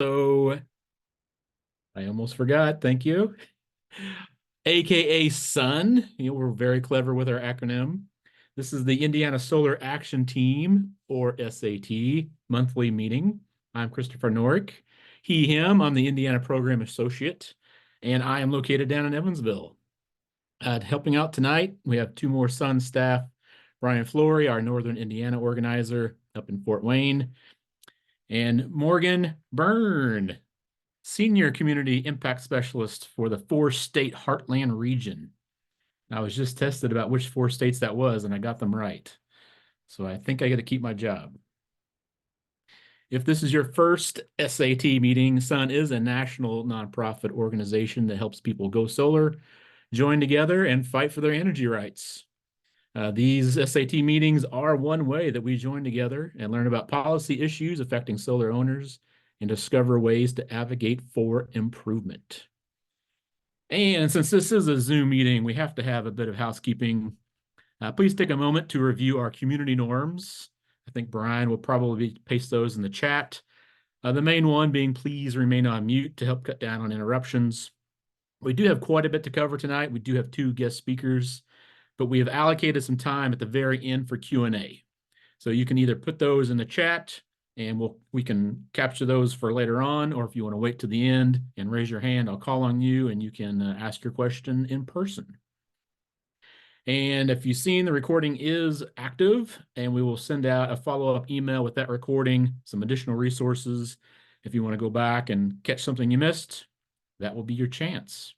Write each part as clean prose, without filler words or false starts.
So I almost forgot. Thank you. AKA Sun. We're very clever with our acronym. This is the Indiana Solar Action Team, or SAT, monthly meeting. I'm Christopher Norick. He, him, I'm the Indiana Program Associate, and I am located down in Evansville. Helping out tonight, we have two more Sun staff. Brian Flory, our Northern Indiana organizer up in Fort Wayne, and Morgan Byrne, Senior Community Impact Specialist for the four-state Heartland region. I was just tested about which four states that was, and I got them right. So I think I got to keep my job. If this is your first SAT meeting, Sun is a national nonprofit organization that helps people go solar, join together, and fight for their energy rights. These SAT meetings are one way that we join together and learn about policy issues affecting solar owners and discover ways to advocate for improvement. And since this is a Zoom meeting, we have to have a bit of housekeeping. Please take a moment to review our community norms. I think Brian will probably paste those in the chat. The main one being please remain on mute to help cut down on interruptions. We do have quite a bit to cover tonight. We do have two guest speakers, but we have allocated some time at the very end for Q&A. So you can either put those in the chat and we can capture those for later on, or if you want to wait to the end and raise your hand, I'll call on you and you can ask your question in person. And if you've seen, the recording is active, and we will send out a follow-up email with that recording, some additional resources. If you want to go back and catch something you missed, that will be your chance.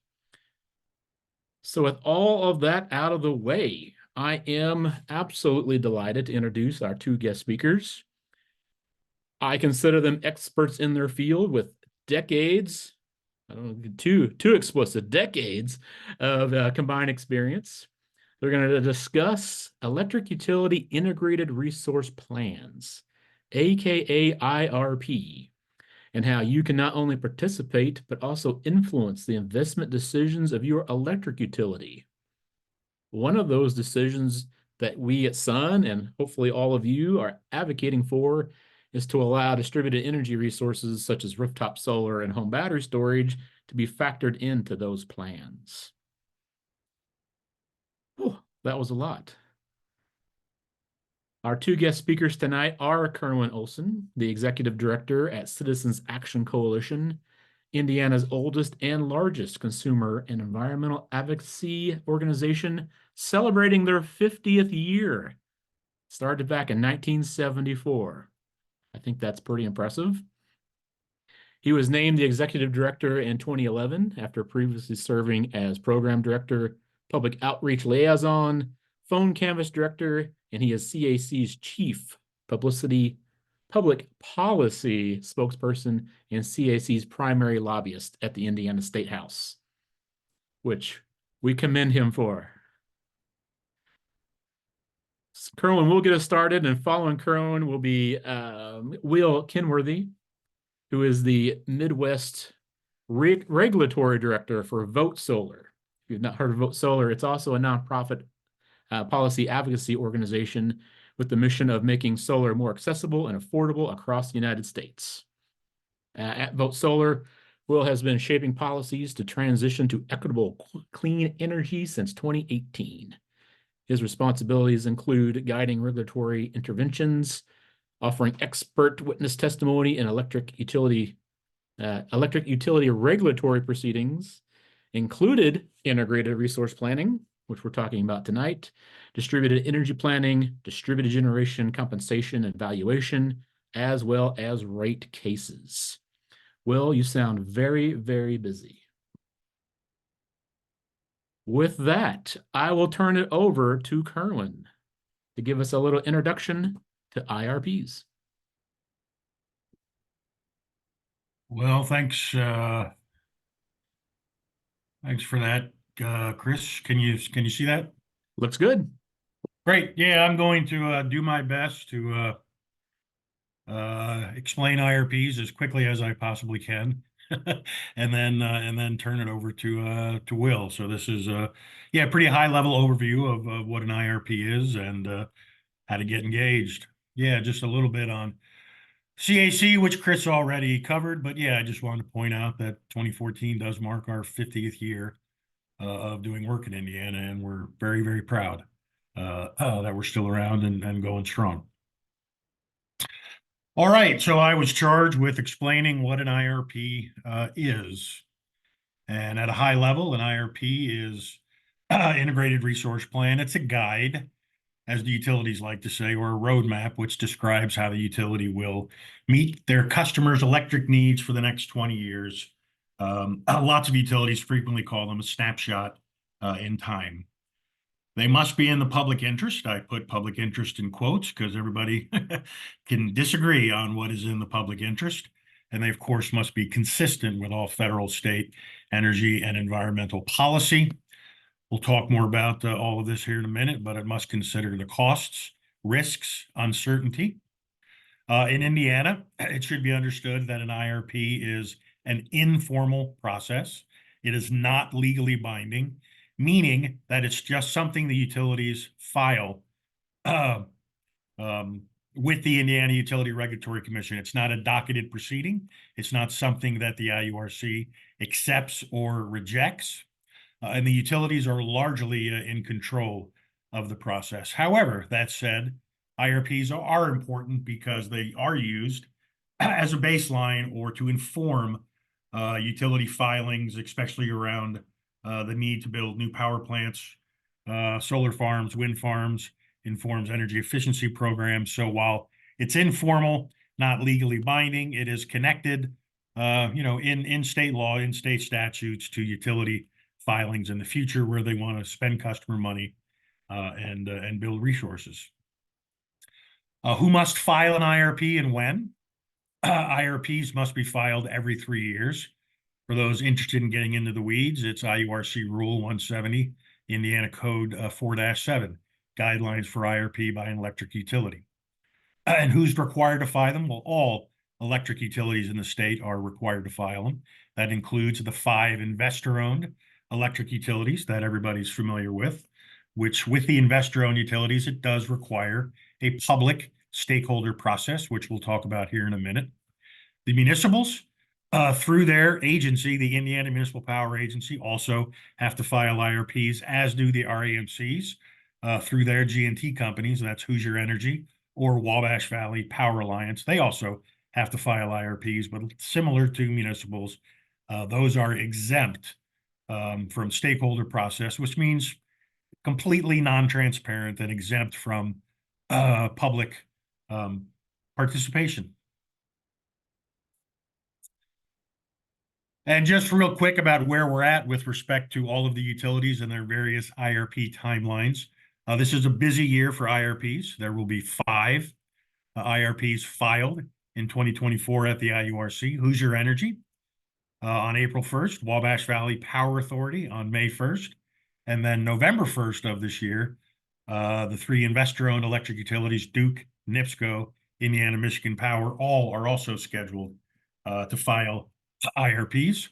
So with all of that out of the way, I am absolutely delighted to introduce our two guest speakers. I consider them experts in their field with decades, I don't know, too explicit, decades of combined experience. They're going to discuss electric utility integrated resource plans, aka IRP, and how you can not only participate, but also influence the investment decisions of your electric utility. One of those decisions that we at Sun, and hopefully all of you, are advocating for is to allow distributed energy resources such as rooftop solar and home battery storage to be factored into those plans. Oh, that was a lot. Our two guest speakers tonight are Kerwin Olson, the Executive Director at Citizens Action Coalition, Indiana's oldest and largest consumer and environmental advocacy organization, celebrating their 50th year. Started back in 1974. I think that's pretty impressive. He was named the Executive Director in 2011 after previously serving as Program Director, Public Outreach Liaison, Phone Canvas Director, and he is CAC's Chief Public Policy Spokesperson and CAC's primary lobbyist at the Indiana State House, which we commend him for. Kerwin will get us started, and following Kerwin will be Will Kenworthy, who is the Midwest Regulatory Director for Vote Solar. If you've not heard of Vote Solar, it's also a nonprofit policy advocacy organization with the mission of making solar more accessible and affordable across the United States. At Vote Solar, Will has been shaping policies to transition to equitable clean energy since 2018. His responsibilities include guiding regulatory interventions, offering expert witness testimony in electric utility regulatory proceedings, included integrated resource planning, which we're talking about tonight, distributed energy planning, distributed generation compensation and valuation, as well as rate cases. Will, you sound very, very busy. With that, I will turn it over to Kerwin to give us a little introduction to IRPs. Well, thanks for that, Chris. Can you see that? Looks good. Great. Yeah, I'm going to do my best to explain IRPs as quickly as I possibly can, and then turn it over to Will. So this is yeah, pretty high level overview of what an IRP is and how to get engaged. Yeah, just a little bit on CAC, which Chris already covered, but yeah, I just wanted to point out that 2014 does mark our 50th year of doing work in Indiana, and we're very, very proud that we're still around and going strong. All right, so I was charged with explaining what an IRP is. And at a high level, an IRP is integrated resource plan. It's a guide, as the utilities like to say, or a roadmap, which describes how the utility will meet their customers' electric needs for the next 20 years. Lots of utilities frequently call them a snapshot in time. They must be in the public interest. I put public interest in quotes because everybody can disagree on what is in the public interest. And they, of course, must be consistent with all federal, state, energy, and environmental policy. We'll talk more about all of this here in a minute, but it must consider the costs, risks, uncertainty. In Indiana, it should be understood that an IRP is an informal process. It is not legally binding, meaning that it's just something the utilities file uh, with the Indiana Utility Regulatory Commission. It's not a docketed proceeding. It's not something that the IURC accepts or rejects. And the utilities are largely in control of the process. However, that said, IRPs are important because they are used as a baseline or to inform utility filings, especially around the need to build new power plants, solar farms, wind farms, informs energy efficiency programs. So while it's informal, not legally binding, it is connected, in state law, in state statutes to utility filings in the future where they want to spend customer money and build resources. Who must file an IRP and when? IRPs must be filed every 3 years. For those interested in getting into the weeds, it's IURC Rule 170, Indiana Code 4-7, Guidelines for IRP by an electric utility. And who's required to file them? Well, all electric utilities in the state are required to file them. That includes the 5 investor-owned electric utilities that everybody's familiar with, which with the investor-owned utilities, it does require a public stakeholder process, which we'll talk about here in a minute. The municipals, through their agency, the Indiana Municipal Power Agency, also have to file IRPs, as do the RAMCs through their G&T companies. That's Hoosier Energy or Wabash Valley Power Alliance. They also have to file IRPs, but similar to municipals, those are exempt from stakeholder process, which means completely non-transparent and exempt from public participation. And just real quick about where we're at with respect to all of the utilities and their various IRP timelines. This is a busy year for IRPs. There will be 5 IRPs filed in 2024 at the IURC. Hoosier Energy on April 1st, Wabash Valley Power Authority on May 1st, and then November 1st of this year, the 3 investor-owned electric utilities, Duke, NIPSCO, Indiana Michigan Power, all are also scheduled to file IRPs.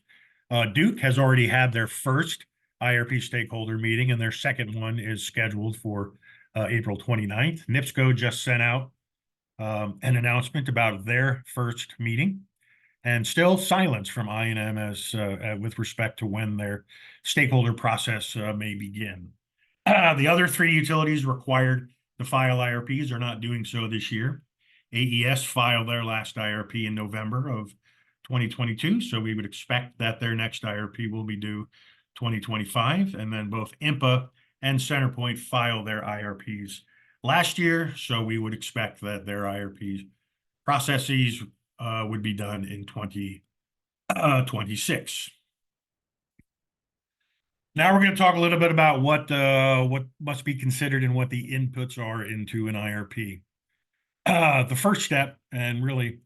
Duke has already had their first IRP stakeholder meeting, and their second one is scheduled for April 29th. NIPSCO just sent out an announcement about their first meeting, and still silence from I&M as with respect to when their stakeholder process may begin. The other 3 utilities required to file IRPs are not doing so this year. AES filed their last IRP in November of 2022, so we would expect that their next IRP will be due 2025, and then both IMPA and CenterPoint filed their IRPs last year, so we would expect that their IRP processes would be done in 2026. Now we're going to talk a little bit about what must be considered and what the inputs are into an IRP. The first step, and really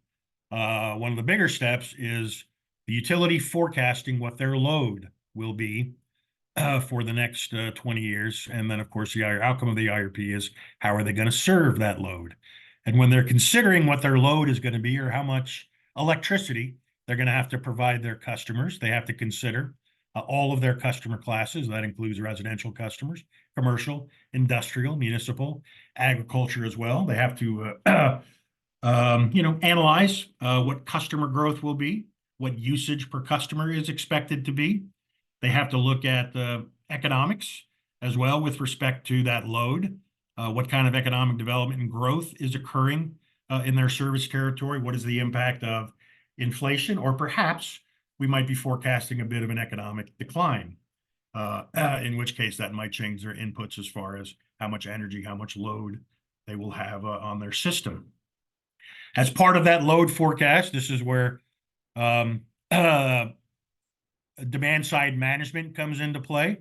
one of the bigger steps, is the utility forecasting what their load will be for the next 20 years. And then, of course, the outcome of the IRP is how are they going to serve that load? And when they're considering what their load is going to be or how much electricity they're going to have to provide their customers, they have to consider all of their customer classes. That includes residential customers, commercial, industrial, municipal, agriculture as well. They have to Analyze what customer growth will be, what usage per customer is expected to be. They have to look at the economics as well with respect to that load. What kind of economic development and growth is occurring in their service territory? What is the impact of inflation? Or perhaps we might be forecasting a bit of an economic decline, in which case that might change their inputs as far as how much energy, how much load they will have on their system. As part of that load forecast, this is where um, uh, demand side management comes into play.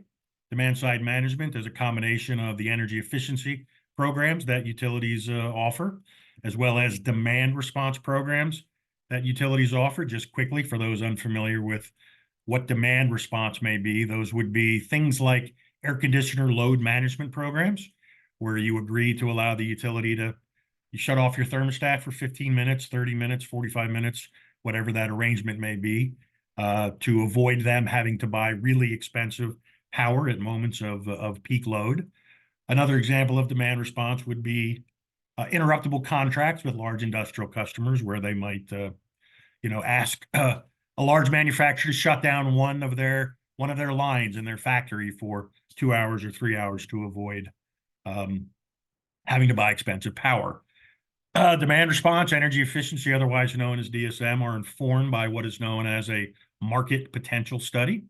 Demand side management is a combination of the energy efficiency programs that utilities offer, as well as demand response programs that utilities offer. Just quickly, for those unfamiliar with what demand response may be, those would be things like air conditioner load management programs, where you agree to allow the utility to you shut off your thermostat for 15 minutes, 30 minutes, 45 minutes, whatever that arrangement may be, to avoid them having to buy really expensive power at moments of peak load. Another example of demand response would be interruptible contracts with large industrial customers, where they might, ask a large manufacturer to shut down one of their lines in their factory for 2 hours or 3 hours to avoid um, having to buy expensive power. Demand response, energy efficiency, otherwise known as DSM, are informed by what is known as a market potential study,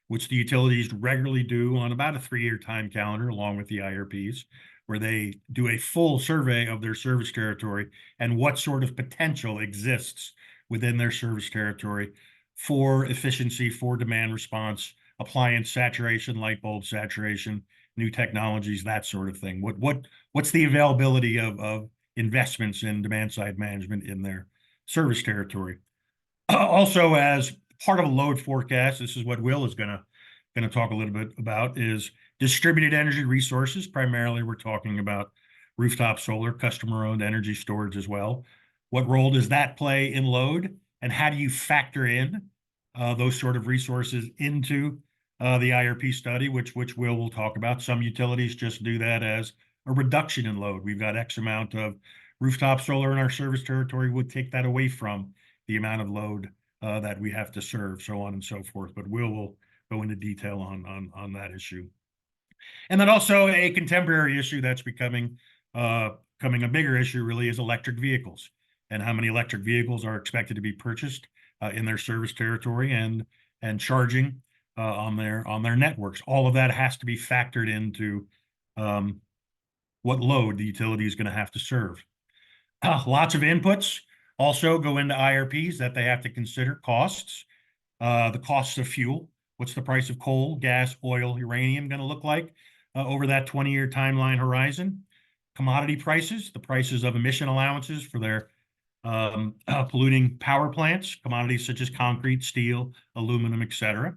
which the utilities regularly do on about a 3-year time calendar, along with the IRPs, where they do a full survey of their service territory and what sort of potential exists within their service territory for efficiency, for demand response, appliance saturation, light bulb saturation, new technologies, that sort of thing. What's the availability of investments in demand side management in their service territory? Also, as part of a load forecast, this is what Will is going to talk a little bit about, is distributed energy resources. Primarily, we're talking about rooftop solar, customer-owned energy storage as well. What role does that play in load, and how do you factor in those sort of resources into the IRP study, which Will talk about? Some utilities just do that as a reduction in load. We've got X amount of rooftop solar in our service territory, would take that away from the amount of load that we have to serve, so on and so forth. But will go into detail on that issue. And then also a contemporary issue that's becoming a bigger issue really is electric vehicles, and how many electric vehicles are expected to be purchased in their service territory and charging on their networks. All of that has to be factored into what load the utility is going to have to serve. Lots of inputs also go into IRPs that they have to consider: costs, the costs of fuel. What's the price of coal, gas, oil, uranium going to look like over that 20-year timeline horizon? Commodity prices, the prices of emission allowances for their polluting power plants, commodities such as concrete, steel, aluminum, etc.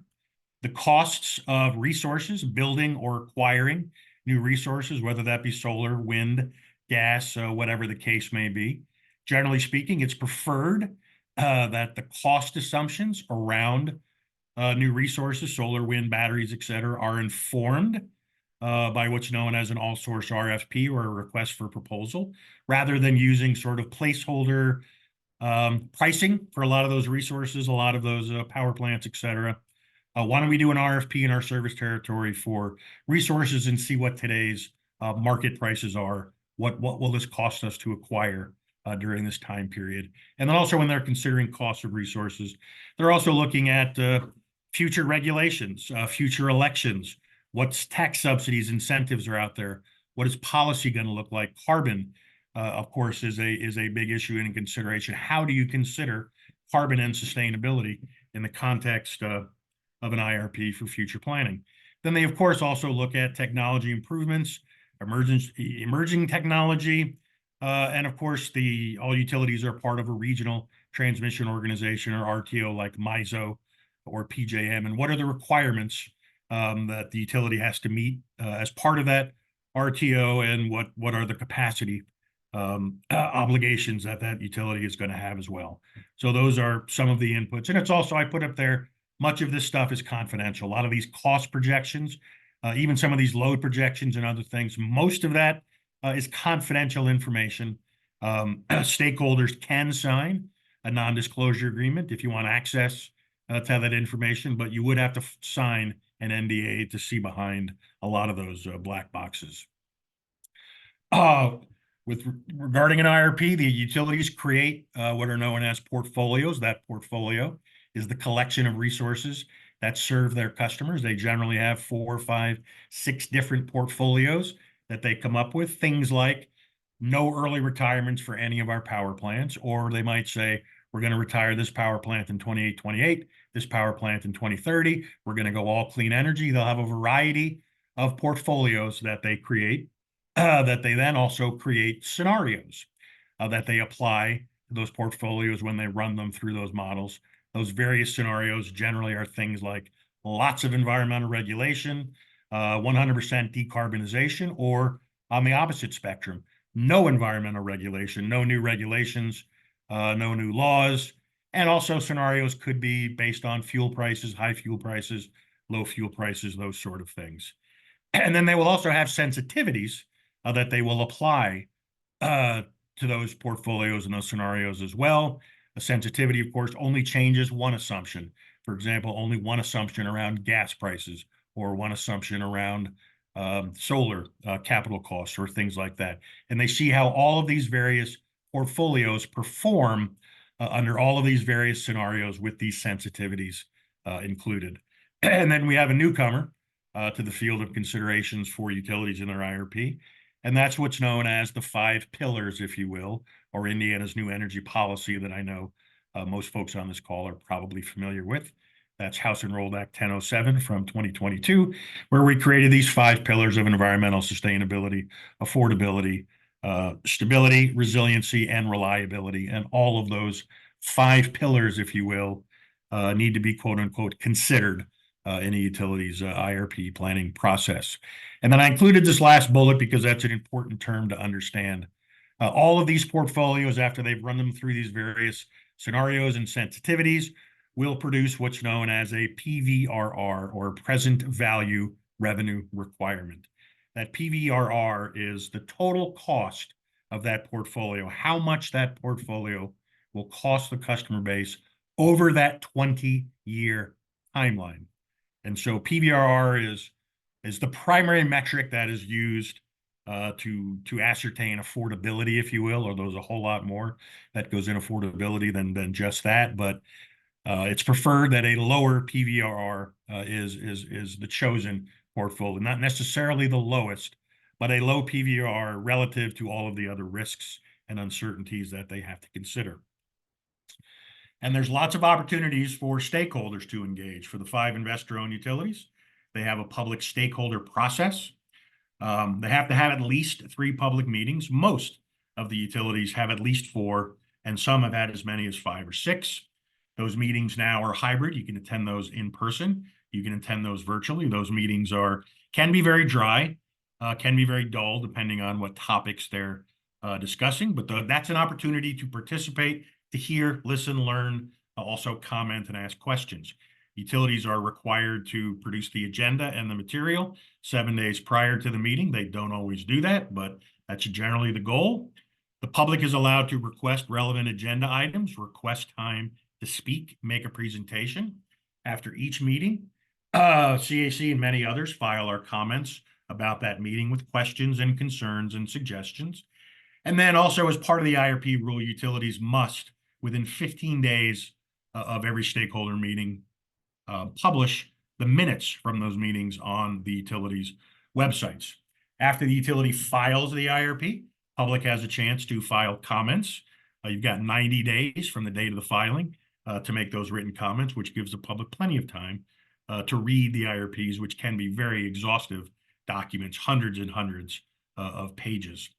The costs of resources, building or acquiring new resources, whether that be solar, wind, gas, whatever the case may be. Generally speaking, it's preferred that the cost assumptions around new resources, solar, wind, batteries, etc., are informed by what's known as an all-source RFP, or a request for proposal, rather than using sort of placeholder pricing for a lot of those resources, a lot of those power plants, etc. Why don't we do an RFP in our service territory for resources and see what today's market prices are? What will this cost us to acquire during this time period? And then also, when they're considering cost of resources, they're also looking at future regulations, future elections. What's tax subsidies, incentives are out there? What is policy going to look like? Carbon, of course, is a big issue in consideration. How do you consider carbon and sustainability in the context of an IRP for future planning? Then they, of course, also look at technology improvements, emerging technology, and of course, all utilities are part of a regional transmission organization, or RTO, like MISO or PJM. And what are the requirements that the utility has to meet as part of that RTO, and what are the capacity obligations that utility is going to have as well? So those are some of the inputs. And it's also, I put up there, much of this stuff is confidential. A lot of these cost projections, even some of these load projections and other things, most of that is confidential information Stakeholders can sign a non-disclosure agreement if you want access to that information, but you would have to sign an NDA to see behind a lot of those black boxes. Uh, regarding an IRP, the utilities create what are known as portfolios. That portfolio is the collection of resources that serve their customers. They generally have 4, 5, 6 different portfolios that they come up with. Things like no early retirements for any of our power plants, or they might say, we're going to retire this power plant in 28, this power plant in 2030. We're going to go all clean energy. They'll have a variety of portfolios that they create that they then also create scenarios that they apply to those portfolios when they run them through those models. Those various scenarios generally are things like lots of environmental regulation, 100% decarbonization, or on the opposite spectrum, no environmental regulation, no new regulations, no new laws. And also scenarios could be based on fuel prices, high fuel prices, low fuel prices, those sort of things. And then they will also have sensitivities that they will apply to those portfolios and those scenarios as well. A sensitivity, of course, only changes one assumption. For example, only one assumption around gas prices or one assumption around solar capital costs or things like that. And they see how all of these various portfolios perform under all of these various scenarios with these sensitivities included. And then we have a newcomer to the field of considerations for utilities in their IRP. And that's what's known as the 5 pillars, if you will, or Indiana's new energy policy that I know most folks on this call are probably familiar with. That's House Enrolled Act 1007 from 2022, where we created these 5 pillars of environmental sustainability, affordability, stability, resiliency, and reliability. And all of those 5 pillars, if you will, need to be quote unquote considered in a utilities IRP planning process. And then I included this last bullet because that's an important term to understand. All of these portfolios, after they've run them through these various scenarios and sensitivities, will produce what's known as a PVRR, or present value revenue requirement. That PVRR is the total cost of that portfolio, how much that portfolio will cost the customer base over that 20-year timeline. And so PVRR is the primary metric that is used to ascertain affordability, if you will, or there's a whole lot more that goes in affordability than just that. But it's preferred that a lower PVRR is the chosen portfolio, not necessarily the lowest, but a low PVRR relative to all of the other risks and uncertainties that they have to consider. And there's lots of opportunities for stakeholders to engage. For the 5 investor-owned utilities, they have a public stakeholder process. They have to have at least 3 public meetings. Most of the utilities have at least 4, and some have had as many as 5 or 6. Those meetings now are hybrid. You can attend those in person. You can attend those virtually. Those meetings can be very dry, can be very dull, depending on what topics they're discussing. But that's an opportunity to participate, to hear, listen, learn, also comment and ask questions. Utilities are required to produce the agenda and the material 7 days prior to the meeting. They don't always do that, but that's generally the goal. The public is allowed to request relevant agenda items, request time to speak, make a presentation. After each meeting, CAC and many others file our comments about that meeting with questions and concerns and suggestions. And then also, as part of the IRP rule, utilities must, within 15 days of every stakeholder meeting, publish the minutes from those meetings on the utilities' websites. After the utility files the IRP, public has a chance to file comments. You've got 90 days from the date of the filing to make those written comments, which gives the public plenty of time to read the IRPs, which can be very exhaustive documents, hundreds and hundreds of pages.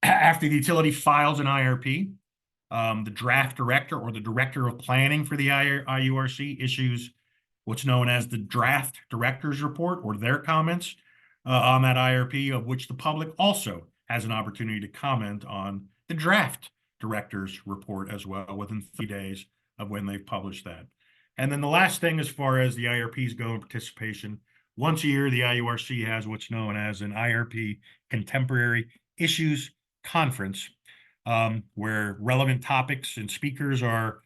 After the utility files an IRP, the draft director or the director of planning for the IURC issues what's known as the draft director's report, or their comments on that IRP, of which the public also has an opportunity to comment on the draft director's report as well within 3 days of when they've published that. And then the last thing, as far as the IRPs go in participation, once a year, the IURC has what's known as an IRP Contemporary Issues Conference. where relevant topics and speakers are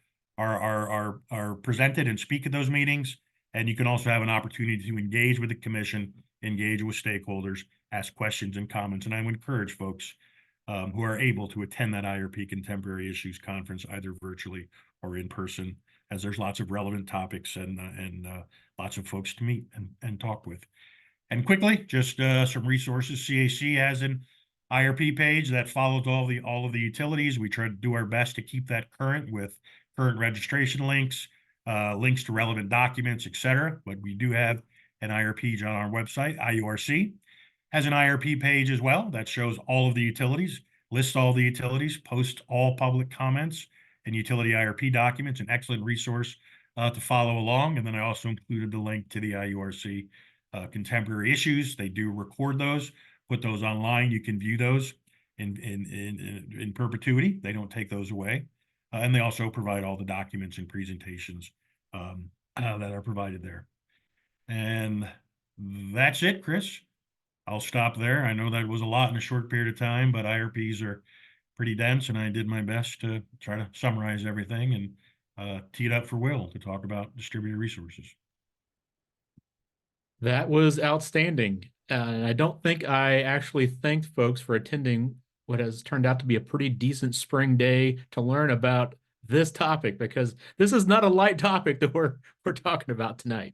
presented and speak at those meetings. And you can also have an opportunity to engage with the commission, engage with stakeholders, ask questions and comments. And I would encourage folks who are able to attend that IRP Contemporary Issues Conference, either virtually or in person, as there's lots of relevant topics and lots of folks to meet and talk with. And quickly, just some resources. CAC has an IRP page that follows all of the utilities. We try to do our best to keep that current with current registration links, links to relevant documents, etc. But we do have an IRP on our website. IURC has an IRP page as well that shows all of the utilities, lists all the utilities, posts all public comments and utility IRP documents, an excellent resource to follow along. And then I also included the link to the IURC contemporary issues. They do record those, put those online. You can view those in perpetuity. They don't take those away. And they also provide all the documents and presentations that are provided there. And that's it, Chris. I'll stop there. I know that was a lot in a short period of time, but IRPs are pretty dense, and I did my best to try to summarize everything and tee it up for Will to talk about distributed resources. That was outstanding. And I don't think I actually thanked folks for attending what has turned out to be a pretty decent spring day to learn about this topic, because this is not a light topic that we're talking about tonight.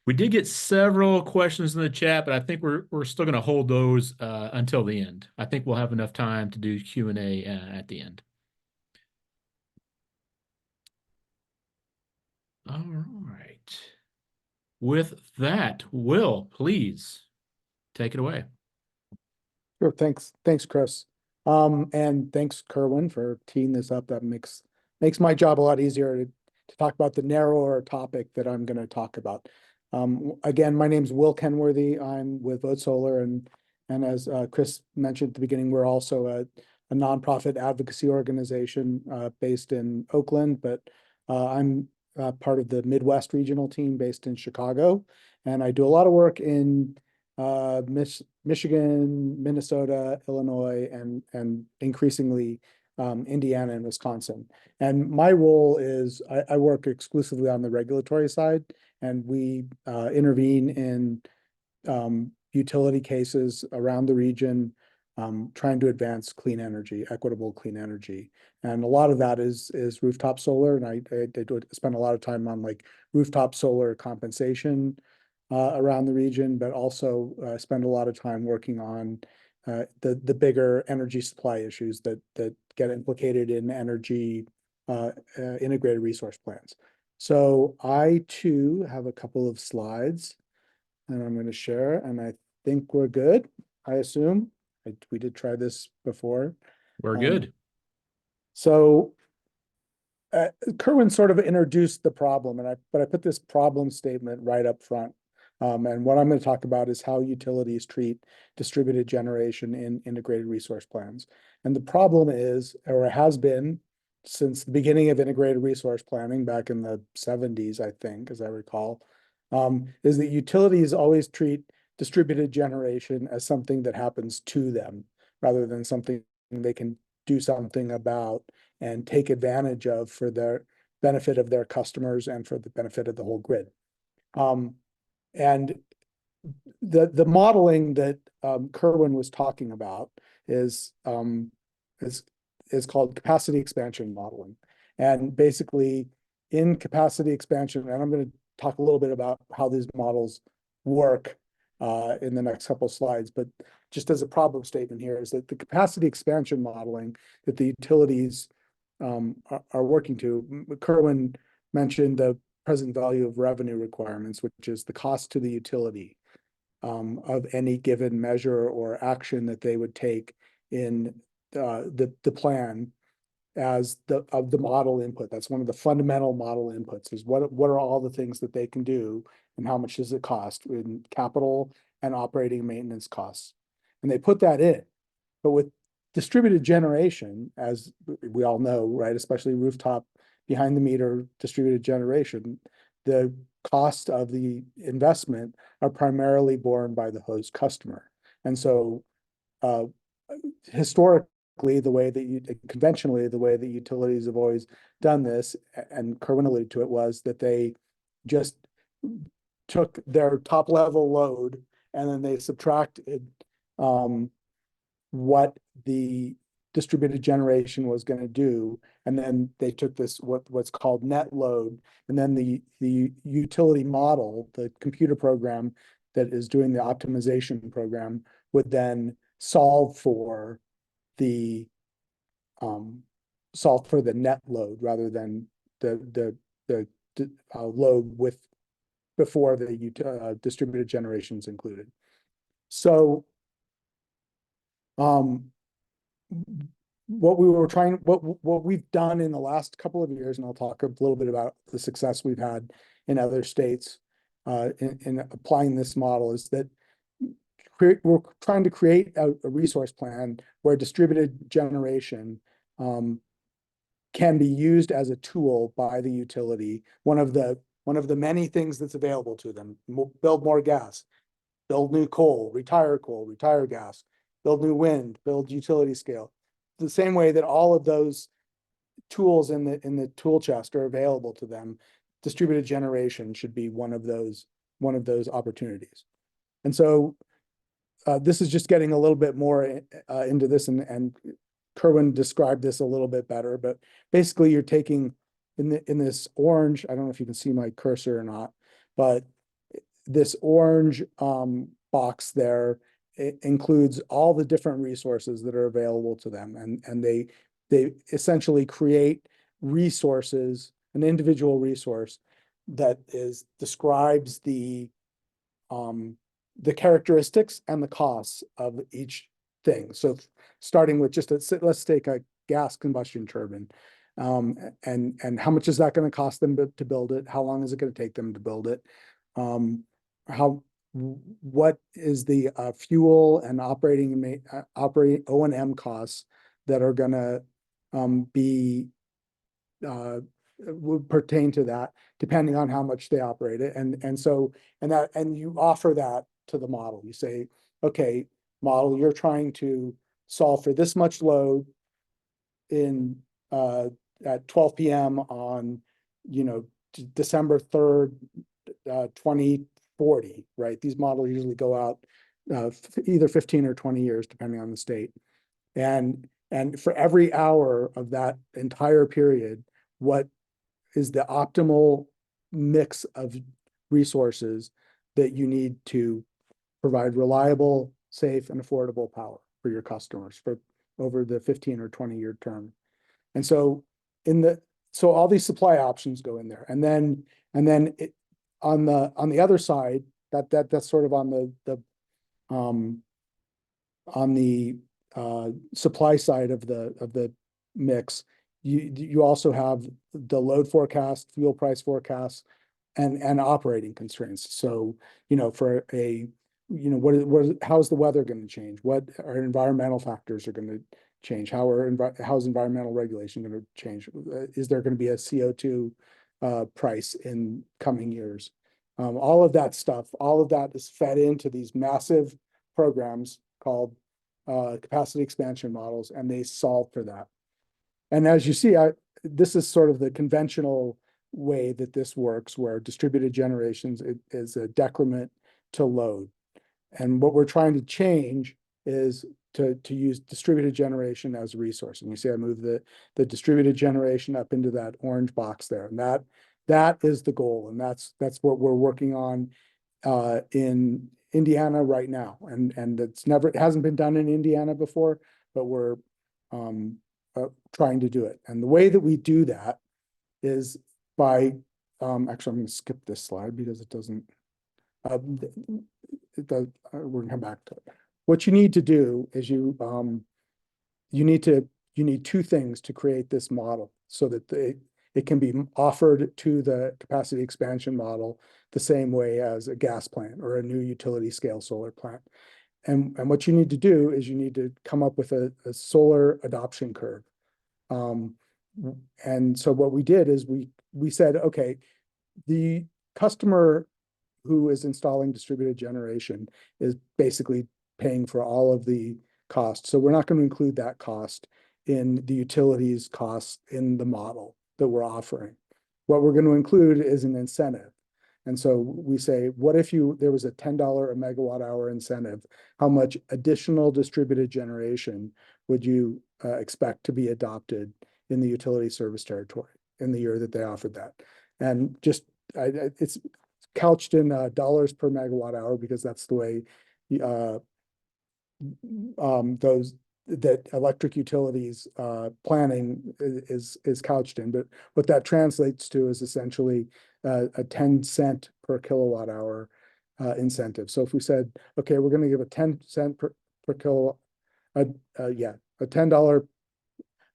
We did get several questions in the chat, but I think we're still going to hold those until the end. I think we'll have enough time to do Q&A at the end. All right. With that, Will, please take it away. Sure. Thanks, Chris. And thanks, Kerwin, for teeing this up. That makes my job a lot easier to talk about the narrower topic that I'm going to talk about. Again, my name's Will Kenworthy. I'm with Vote Solar, and as Chris mentioned at the beginning, we're also a nonprofit advocacy organization based in Oakland, but I'm part of the Midwest regional team based in Chicago, and I do a lot of work in Michigan, Minnesota, Illinois, and increasingly Indiana and Wisconsin. And my role is I work exclusively on the regulatory side, and we intervene in utility cases around the region, trying to advance clean energy, equitable clean energy. And a lot of that is rooftop solar. And I spend a lot of time on like rooftop solar compensation around the region, but also spend a lot of time working on the bigger energy supply issues that get implicated in energy integrated resource plans. So I too have a couple of slides and I'm going to share, and I think we're good. I assume we did try this before. We're good. So Kerwin sort of introduced the problem, but I put this problem statement right up front. And what I'm going to talk about is how utilities treat distributed generation in integrated resource plans. And the problem is, or it has been since the beginning of integrated resource planning back in the 70s, I think, as I recall, is that utilities always treat distributed generation as something that happens to them rather than something they can do something about and take advantage of for their benefit of their customers and for the benefit of the whole grid. And the modeling that Kerwin was talking about is called capacity expansion modeling. And basically in capacity expansion, and I'm going to talk a little bit about how these models work in the next couple of slides, but just as a problem statement here is that the capacity expansion modeling that the utilities are working to, Kerwin mentioned the present value of revenue requirements, which is the cost to the utility of any given measure or action that they would take in the plan as the model input. That's one of the fundamental model inputs, is what are all the things that they can do and how much does it cost in capital and operating maintenance costs. And they put that in. But with distributed generation, as we all know, right, especially rooftop behind the meter distributed generation, the cost of the investment are primarily borne by the host customer. And so historically, conventionally, the way that utilities have always done this, and Kerwin alluded to it, was that they just took their top level load and then they subtracted what the distributed generation was going to do. And then they took this, what's called net load, and then the utility model, the computer program that is doing the optimization program, would then solve for the net load rather than the load with before the distributed generations included. So what we've done in the last couple of years, and I'll talk a little bit about the success we've had in other states in applying this model, is that we're trying to create a resource plan where distributed generation can be used as a tool by the utility. One of the many things that's available to them: build more gas, build new coal, retire gas, build new wind, build utility scale. The same way that all of those tools in the tool chest are available to them, distributed generation should be one of those opportunities. And so this is just getting a little bit more into this, and Kerwin described this a little bit better, but basically you're taking in this orange, I don't know if you can see my cursor or not, but this orange box there, it includes all the different resources that are available to them, and they essentially create resources, an individual resource that describes the characteristics and the costs of each thing. So starting with let's take a gas combustion turbine. And how much is that going to cost them to build it? How long is it going to take them to build it? What is the fuel and operating O&M costs that are going to would pertain to that, depending on how much they operate it. And you offer that to the model. You say, okay, model, you're trying to solve for this much load at 12 p.m. on, December 3rd, 2040, right? These models usually go out either 15 or 20 years, depending on the state. And for every hour of that entire period, what is the optimal mix of resources that you need to provide reliable, safe, and affordable power for your customers for over the 15 or 20-year term. And so all these supply options go in there. And then on the other side, that's sort of on the supply side of the mix. You also have the load forecast, fuel price forecast, and operating constraints. So, how's the weather going to change? What are environmental factors are going to change? How's environmental regulation going to change? Is there going to be a CO2 price in coming years? All of that stuff, all of that is fed into these massive programs called capacity expansion models, and they solve for that. And as you see, this is sort of the conventional way that this works, where distributed generations is a decrement to load. And what we're trying to change is to use distributed generation as a resource. And you see I move the distributed generation up into that orange box there. And that is the goal. And that's what we're working on in Indiana right now. And it hasn't been done in Indiana before, but we're trying to do it. And the way that we do that is by, actually, I'm going to skip this slide because it doesn't, we're going to come back to it. What you need to do is you need two things to create this model so that it can be offered to the capacity expansion model the same way as a gas plant or a new utility scale solar plant. And what you need to do is you need to come up with a solar adoption curve. And so what we did is we said, okay, the customer who is installing distributed generation is basically paying for all of the cost. So we're not going to include that cost in the utilities costs in the model that we're offering. What we're going to include is an incentive. And so we say, what if there was a $10 a megawatt hour incentive? How much additional distributed generation would you expect to be adopted in the utility service territory in the year that they offered that? And just, it's couched in dollars per megawatt hour because that's the way those that electric utilities planning is couched in. But what that translates to is essentially a 10 cent per kilowatt hour incentive. So if we said, okay, we're going to give a 10 cent per kilowatt, yeah, a $10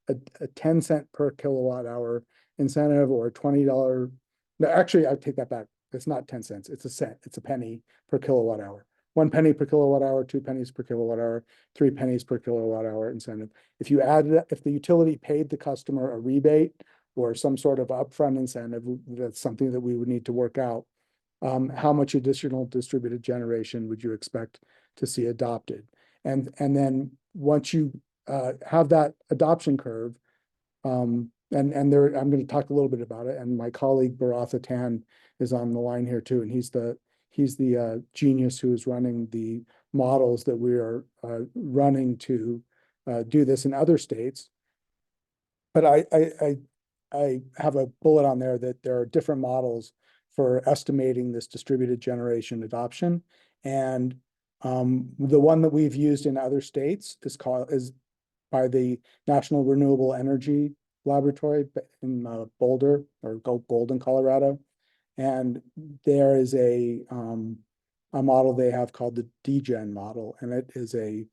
a 10 cent per kilowatt hour incentive, or a $20. No, actually, I take that back. It's not 10 cents. It's a cent. It's a penny per kilowatt hour. 1 penny per kilowatt hour, 2 pennies per kilowatt hour, 3 pennies per kilowatt hour incentive. If you add that, if the utility paid the customer a rebate or some sort of upfront incentive, that's something that we would need to work out. How much additional distributed generation would you expect to see adopted? And then once you have that adoption curve, and there, I'm going to talk a little bit about it. And my colleague Baratha Tan is on the line here too, and he's the genius who is running the models that we are running to do this in other states. But I have a bullet on there that there are different models for estimating this distributed generation adoption, and the one that we've used in other states is by the National Renewable Energy Laboratory in Boulder or Golden, Colorado. And there is a model they have called the DGen model, and it is a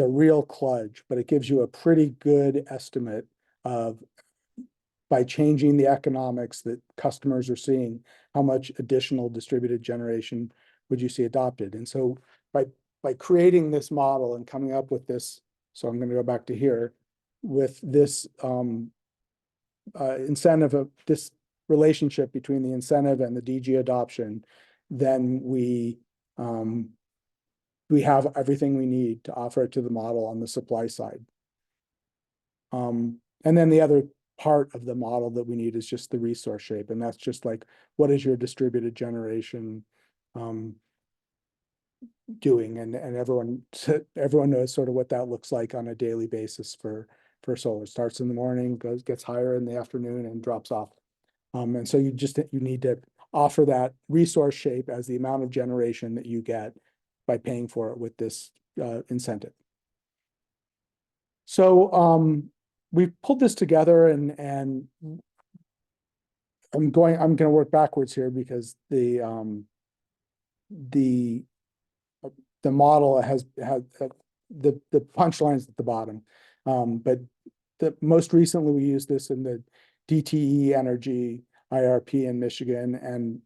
real kludge, but it gives you a pretty good estimate of, by changing the economics that customers are seeing, how much additional distributed generation would you see adopted. And so by creating this model and coming up with this, so I'm going to go back to here, with this incentive of this relationship between the incentive and the DG adoption, then we have everything we need to offer it to the model on the supply side. And then the other part of the model that we need is just the resource shape, and that's just like, what is your distributed generation doing? And everyone knows sort of what that looks like on a daily basis for solar. Starts in the morning, gets higher in the afternoon, and drops off. And so you need to offer that resource shape as the amount of generation that you get by paying for it with this incentive. So we've pulled this together, and I'm going to work backwards here because the model has the punchlines at the bottom. But most recently we used this in the DTE Energy IRP in Michigan, and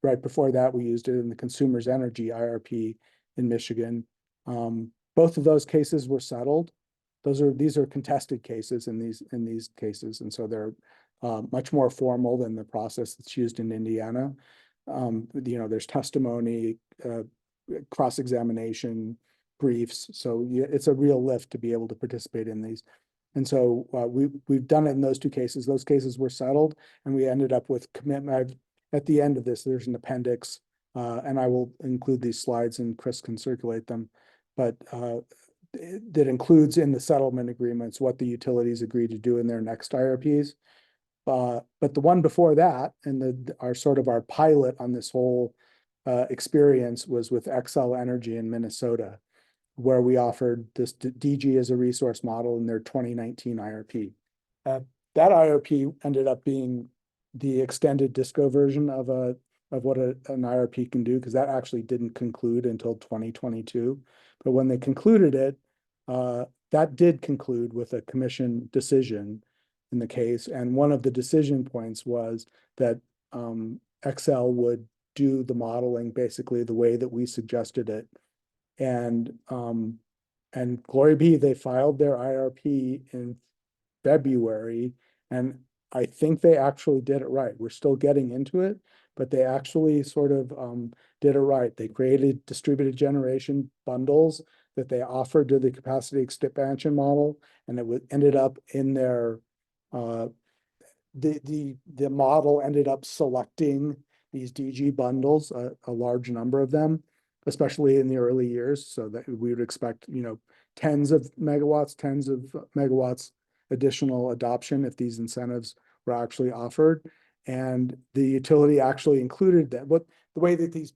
right before that we used it in the Consumers Energy IRP in Michigan. Both of those cases were settled. These are contested cases in these cases, and so they're much more formal than the process that's used in Indiana. There's testimony, cross-examination, briefs. So it's a real lift to be able to participate in these. And so we've done it in those two cases. Those cases were settled, and we ended up with commitment. At the end of this, there's an appendix, and I will include these slides, and Chris can circulate them. But that includes in the settlement agreements what the utilities agreed to do in their next IRPs. But the one before that, and our pilot on this whole experience, was with Xcel Energy in Minnesota, where we offered this DG as a resource model in their 2019 IRP. That IRP ended up being the extended DISCO version of what an IRP can do, because that actually didn't conclude until 2022. But when they concluded it, that did conclude with a commission decision in the case. And one of the decision points was that Xcel would do the modeling basically the way that we suggested it. And glory be, they filed their IRP in February, and I think they actually did it right. We're still getting into it, but they actually sort of did it right. They created distributed generation bundles that they offered to the capacity expansion model, and ended up in their the model ended up selecting these DG bundles, a large number of them, especially in the early years, so that we would expect, tens of megawatts additional adoption if these incentives were actually offered. And the utility actually included that. What the way that these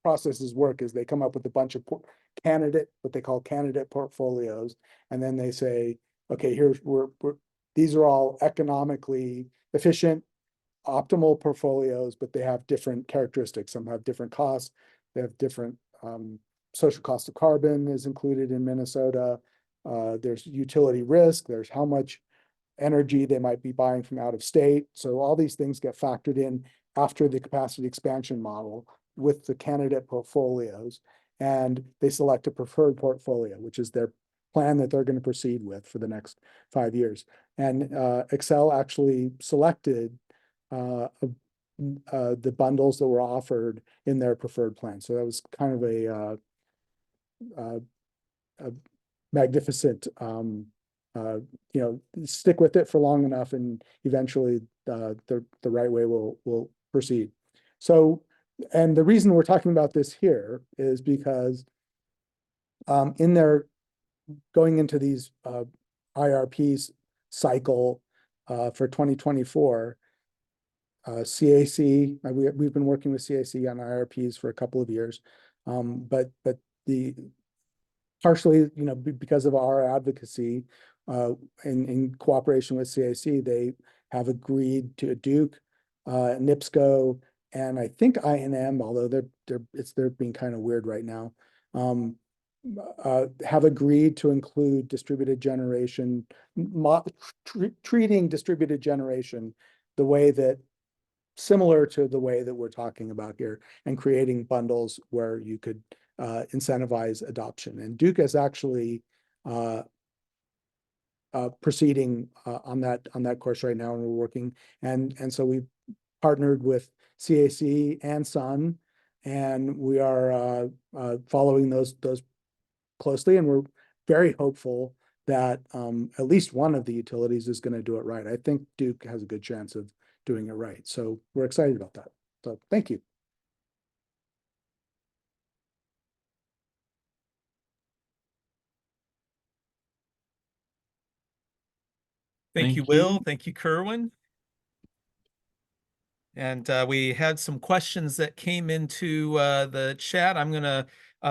processes work is they come up with a bunch of what they call candidate portfolios, and then they say, okay, these are all economically efficient, optimal portfolios, but they have different characteristics. Some have different costs. They have different social cost of carbon is included in Minnesota. There's utility risk. There's how much energy they might be buying from out of state. So all these things get factored in after the capacity expansion model with the candidate portfolios. And they select a preferred portfolio, which is their plan that they're going to proceed with for the next 5 years. And Excel actually selected the bundles that were offered in their preferred plan. So that was kind of a magnificent, stick with it for long enough, and eventually the right way will proceed. So, and the reason we're talking about this here is because in their going into these IRPs cycle for 2024, CAC, we've been working with CAC on IRPs for a couple of years, but the partially, because of our advocacy in cooperation with CAC, they have agreed to Duke, NIPSCO, and I think INM, although they're being kind of weird right now, have agreed to include distributed generation, treating distributed generation the way that similar to the way that we're talking about here, and creating bundles where you could incentivize adoption. And Duke is actually proceeding on that course right now, and we're working. And so we partnered with CAC and Sun, and we are following those closely, and we're very hopeful that at least one of the utilities is going to do it right. I think Duke has a good chance of doing it right. So we're excited about that. So thank you. Thank you, Thank Will. you. Thank you, Kerwin. And we had some questions that came into the chat. I'm going to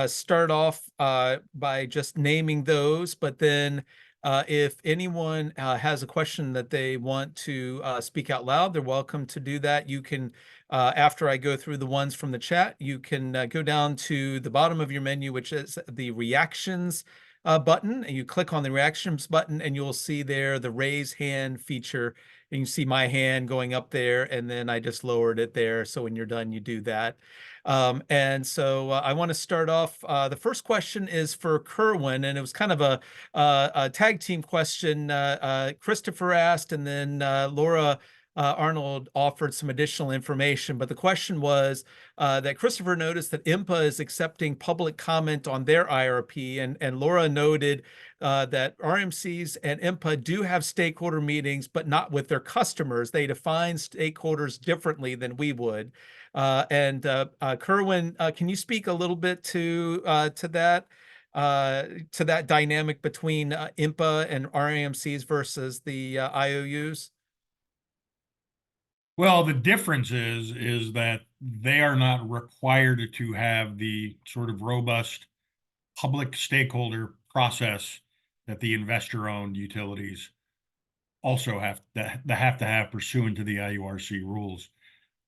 start off by just naming those, but then if anyone has a question that they want to speak out loud, they're welcome to do that. You can, after I go through the ones from the chat, you can go down to the bottom of your menu, which is the reactions button, and you click on the reactions button, and you'll see there the raise hand feature. And you see my hand going up there, and then I just lowered it there. So when you're done, you do that. And so I want to start off. The first question is for Kerwin, and it was kind of a tag team question. Christopher asked, and then Laura Arnold offered some additional information. But the question was that Christopher noticed that IMPA is accepting public comment on their IRP, and Laura noted that RMCs and IMPA do have stakeholder meetings, but not with their customers. They define stakeholders differently than we would. Kerwin, can you speak a little bit to that dynamic between IMPA and RMCs versus the IOUs? Well, the difference is that they are not required to have the sort of robust public stakeholder process that the investor-owned utilities also have to have pursuant to the IURC rules.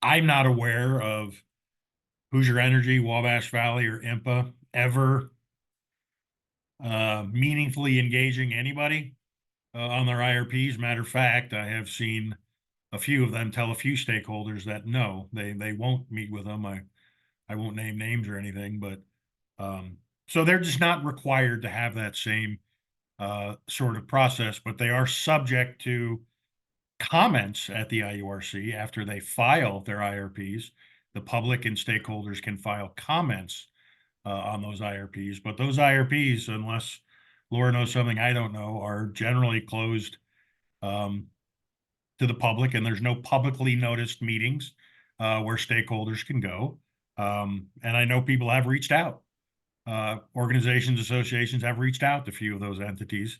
I'm not aware of Hoosier Energy, Wabash Valley, or IMPA ever meaningfully engaging anybody on their IRPs. Matter of fact, I have seen a few of them tell a few stakeholders that no, they won't meet with them. I won't name names or anything, but so they're just not required to have that same sort of process, but they are subject to comments at the IURC after they file their IRPs. The public and stakeholders can file comments on those IRPs. But those IRPs, unless Laura knows something I don't know, are generally closed to the public, and there's no publicly noticed meetings where stakeholders can go. And I know people have reached out. Organizations, associations have reached out to a few of those entities.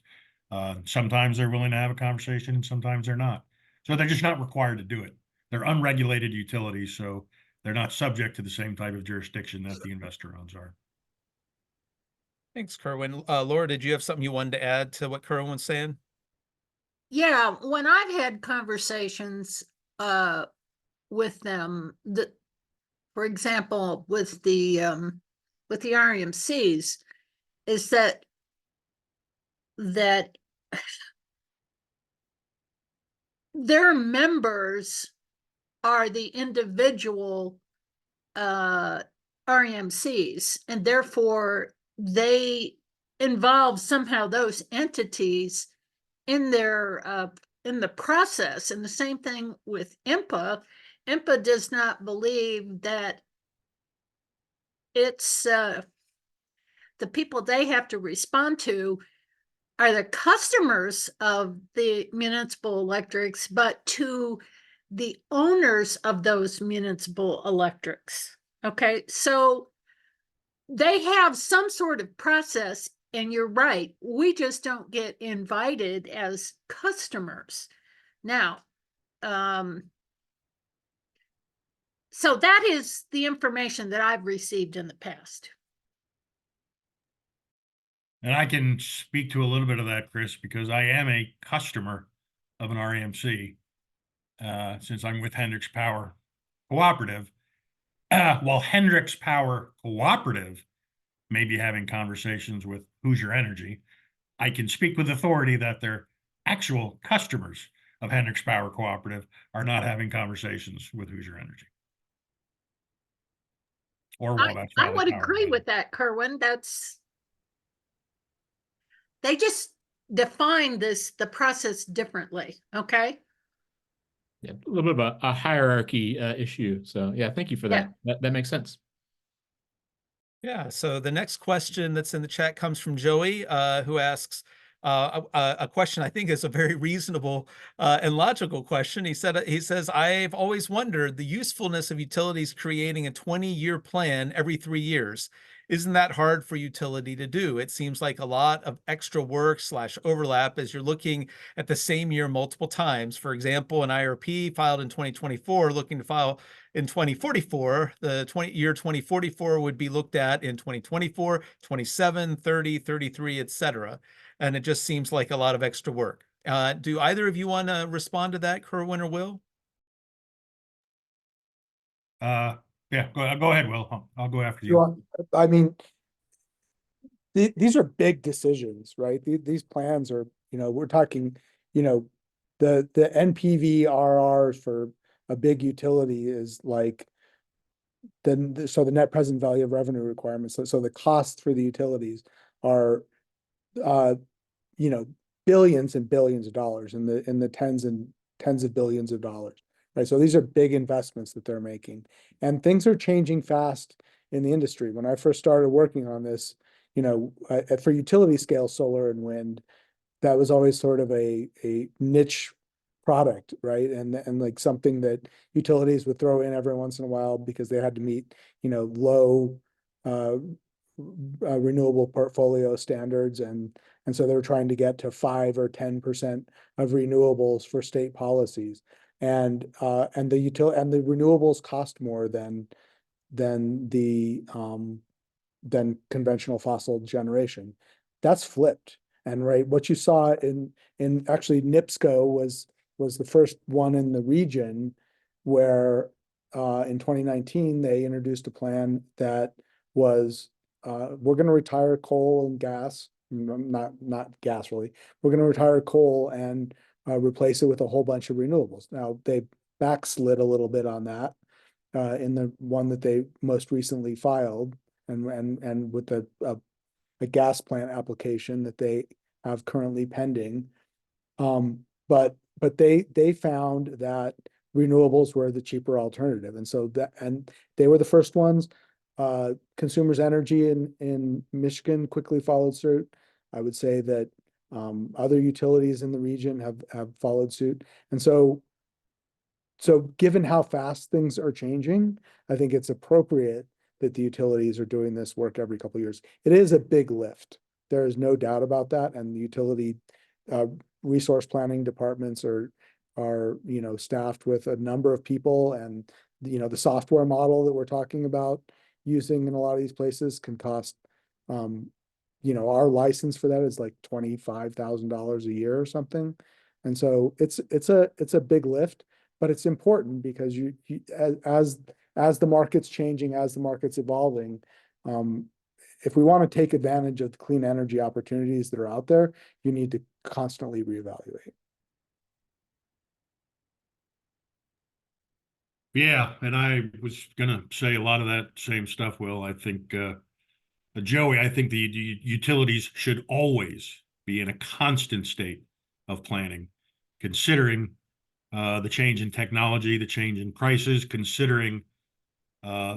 Sometimes they're willing to have a conversation, and sometimes they're not. So they're just not required to do it. They're unregulated utilities, so they're not subject to the same type of jurisdiction that the investor-owns are. Thanks, Kerwin. Laura, did you have something you wanted to add to what Kerwin was saying? Yeah, when I've had conversations with them, that, for example, with the RMCs, is that their members are the individual RMCs, and therefore they involve somehow those entities in their in the process. And the same thing with IMPA. IMPA does not believe that it's the people they have to respond to are the customers of the municipal electrics, but to the owners of those municipal electrics. Okay, so they have some sort of process, and you're right, we just don't get invited as customers. Now, so that is the information that I've received in the past. And I can speak to a little bit of that, Chris, because I am a customer of an REMC since I'm with Hendricks Power Cooperative. While Hendricks Power Cooperative may be having conversations with Hoosier Energy, I can speak with authority that their actual customers of Hendricks Power Cooperative are not having conversations with Hoosier Energy. Or Wabash I Valley would Power agree Company. with that, Kerwin. They just define the process differently. Okay. Yeah, a little bit of a hierarchy issue. So yeah, thank you for Yeah. that. That makes sense. Yeah, so the next question that's in the chat comes from Joey, who asks a question I think is a very reasonable and logical question. He says, I've always wondered the usefulness of utilities creating a 20-year plan every 3 years. Isn't that hard for utility to do? It seems like a lot of extra work / overlap as you're looking at the same year multiple times. For example, an IRP filed in 2024 looking to file in 2044, the year 2044 would be looked at in 2024, 27, 30, 33, etc. And it just seems like a lot of extra work. Do either of you want to respond to that, Kerwin or Will? Yeah, go ahead, Will. I'll go after you. Sure. I mean, these are big decisions, right? These plans are, we're talking, the NPV-RRs for a big utility is like so the net present value of revenue requirements. So the costs for the utilities are billions and billions of dollars in the tens of billions of dollars. Right. So these are big investments that they're making. And things are changing fast in the industry. When I first started working on this, for utility scale solar and wind, that was always sort of a niche product, right? And like something that utilities would throw in every once in a while because they had to meet, low renewable portfolio standards, and so they were trying to get to 5 or 10% of renewables for state policies, and the renewables cost more than conventional fossil generation. That's flipped. And right, what you saw in actually NIPSCO was the first one in the region where in 2019 they introduced a plan that was we're going to retire coal and gas, not gas really. We're going to retire coal and replace it with a whole bunch of renewables. Now they backslid a little bit on that in the one that they most recently filed, and with a gas plant application that they have currently pending. But they found that renewables were the cheaper alternative. And so and they were the first ones. Consumers Energy in Michigan quickly followed suit. I would say that other utilities in the region have followed suit. And so given how fast things are changing, I think it's appropriate that the utilities are doing this work every couple of years. It is a big lift. There is no doubt about that. And the utility resource planning departments are staffed with a number of people, and the software model that we're talking about using in a lot of these places can cost our license for that is like $25,000 a year or something. And so it's a big lift, but it's important because as the market's changing, as the market's evolving, if we want to take advantage of the clean energy opportunities that are out there, you need to constantly reevaluate. Yeah, and I was gonna say a lot of that same stuff, Will. I think Joey, I think the utilities should always be in a constant state of planning, considering the change in technology, the change in prices, considering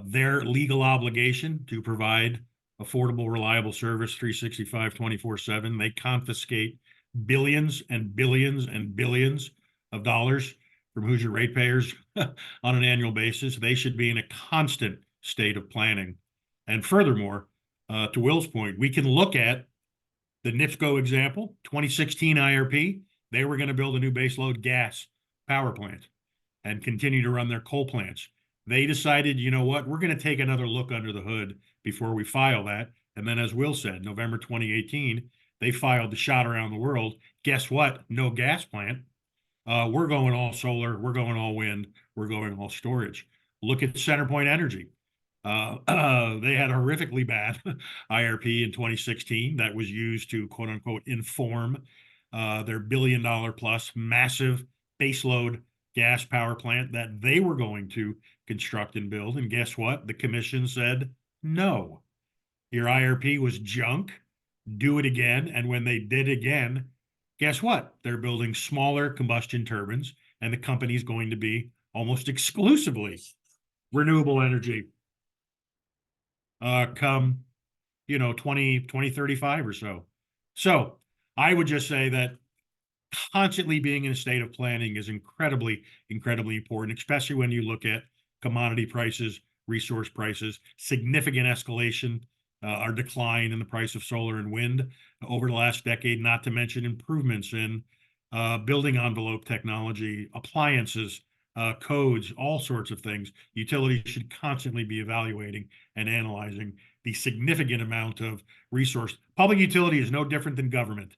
their legal obligation to provide affordable, reliable service 365, 24/7. They confiscate billions and billions and billions of dollars from Hoosier ratepayers on an annual basis. They should be in a constant state of planning. And furthermore, to Will's point, we can look at the NIPSCO example, 2016 IRP. They were going to build a new baseload gas power plant and continue to run their coal plants. They decided, you know what, we're going to take another look under the hood before we file that. And then, as Will said, November 2018, they filed the shot around the world. Guess what? No gas plant. We're going all solar. We're going all wind. We're going all storage. Look at CenterPoint Energy. They had a horrifically bad IRP in 2016 that was used to quote unquote inform their $1 billion plus massive baseload gas power plant that they were going to construct and build. And guess what? The commission said, no, your IRP was junk. Do it again. And when they did again, guess what? They're building smaller combustion turbines, and the company's going to be almost exclusively renewable energy come 2035 or so. So I would just say that constantly being in a state of planning is incredibly important, especially when you look at commodity prices, resource prices, significant escalation or decline in the price of solar and wind over the last decade, not to mention improvements in building envelope technology, appliances, codes, all sorts of things. Utilities should constantly be evaluating and analyzing the significant amount of resource. Public utility is no different than government.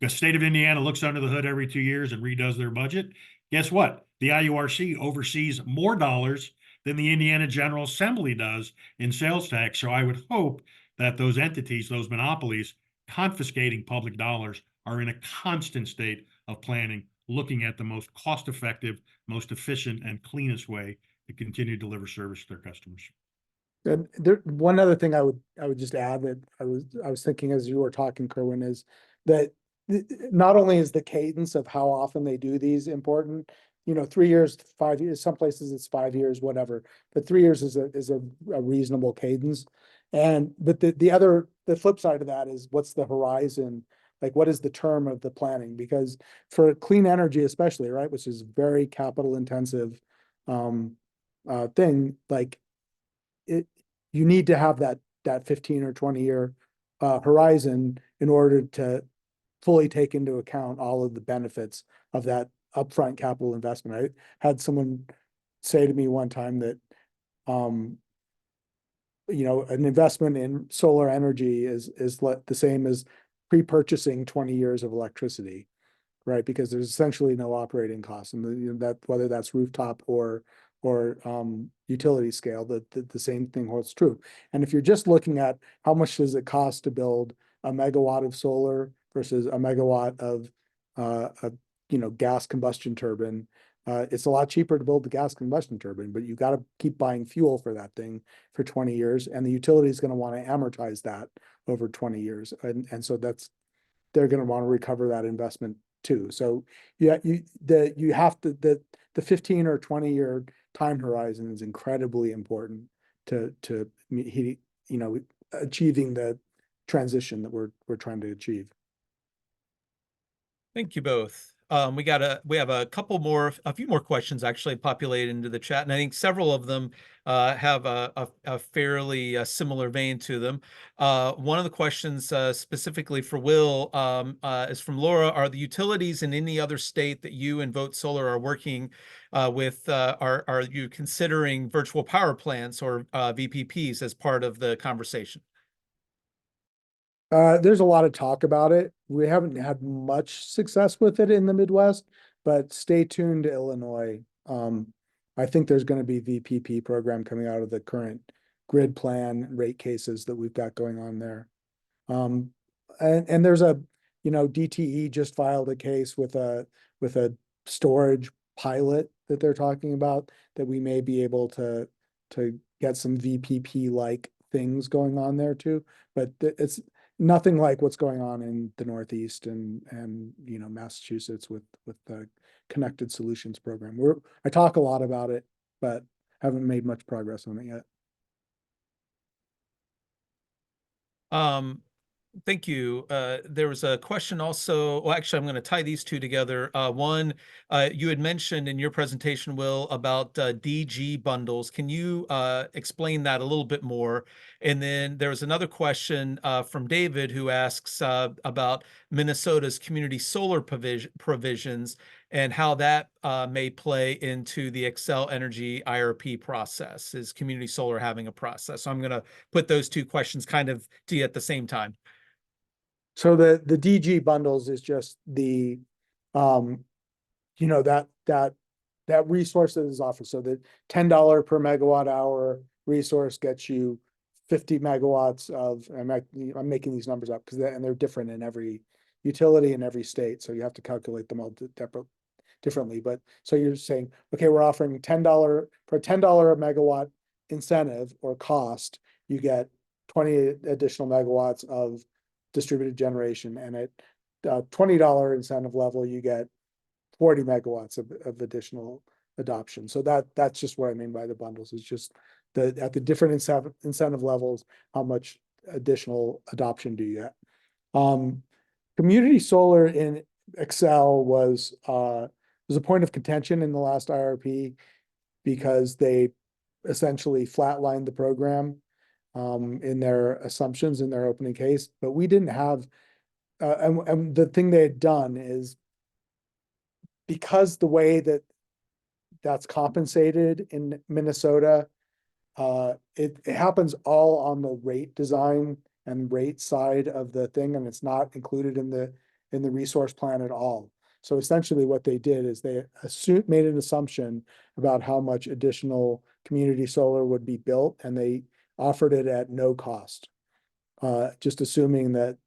The state of Indiana looks under the hood every 2 years and redoes their budget. Guess what? The IURC oversees more dollars than the Indiana General Assembly does in sales tax. So I would hope that those entities, those monopolies, confiscating public dollars are in a constant state of planning, looking at the most cost-effective, most efficient, and cleanest way to continue to deliver service to their customers. And one other thing I would just add that I was thinking as you were talking, Kerwin, is that not only is the cadence of how often they do these important, 3 years, 5 years, some places it's 5 years, whatever, but 3 years is a reasonable cadence. But the flip side of that is what's the horizon? Like, what is the term of the planning? Because for clean energy, especially, right, which is very capital intensive thing, like you need to have that 15 or 20 year horizon in order to fully take into account all of the benefits of that upfront capital investment. I had someone say to me one time that an investment in solar energy is the same as pre-purchasing 20 years of electricity, right? Because there's essentially no operating costs, and that whether that's rooftop or utility scale, the same thing holds true. And if you're just looking at how much does it cost to build a megawatt of solar versus a megawatt of gas combustion turbine, it's a lot cheaper to build the gas combustion turbine, but you got to keep buying fuel for that thing for 20 years, and the utility is going to want to amortize that over 20 years, and so they're going to want to recover that investment too. So yeah, the 15 or 20 year time horizon is incredibly important achieving the transition that we're trying to achieve. Thank you both. We have a few more questions actually populated into the chat, and I think several of them have a fairly similar vein to them. One of the questions specifically for Will is from Laura. Are the utilities in any other state that you and Vote Solar are working with, are you considering virtual power plants or VPPs as part of the conversation? There's a lot of talk about it. We haven't had much success with it in the Midwest, but stay tuned to Illinois. I think there's going to be VPP program coming out of the current grid plan rate cases that we've got going on there. And there's DTE just filed a case with a storage pilot that they're talking about that we may be able to get some VPP like things going on there too. But it's nothing like what's going on in the Northeast and Massachusetts with the Connected Solutions program. I talk a lot about it, but haven't made much progress on it yet. Thank you. There was a question also. Well, actually, I'm going to tie these two together. One, you had mentioned in your presentation, Will, about DG bundles. Can you explain that a little bit more? And then there was another question from David who asks about Minnesota's community solar provisions and how that may play into the Xcel Energy IRP process. Is community solar having a process? So I'm going to put those two questions kind of to you at the same time. So the DG bundles is just the, that resource that is offered. So the $10 per megawatt hour resource gets you 50 megawatts of, I'm making these numbers up because they're different in every utility in every state. So you have to calculate them all differently. But so you're saying, okay, we're offering $10 for $10 a megawatt incentive or cost, you get 20 additional megawatts of distributed generation, and at $20 incentive level, you get 40 megawatts of additional adoption. So that's just what I mean by the bundles. It's just at the different incentive levels, how much additional adoption do you get? Community solar in Xcel was a point of contention in the last IRP because they essentially flatlined the program in their assumptions in their opening case, but we didn't have, and the thing they had done is because the way that that's compensated in Minnesota, it happens all on the rate design and rate side of the thing, and it's not included in the resource plan at all. So essentially what they did is they made an assumption about how much additional community solar would be built, and they offered it at no cost, just assuming that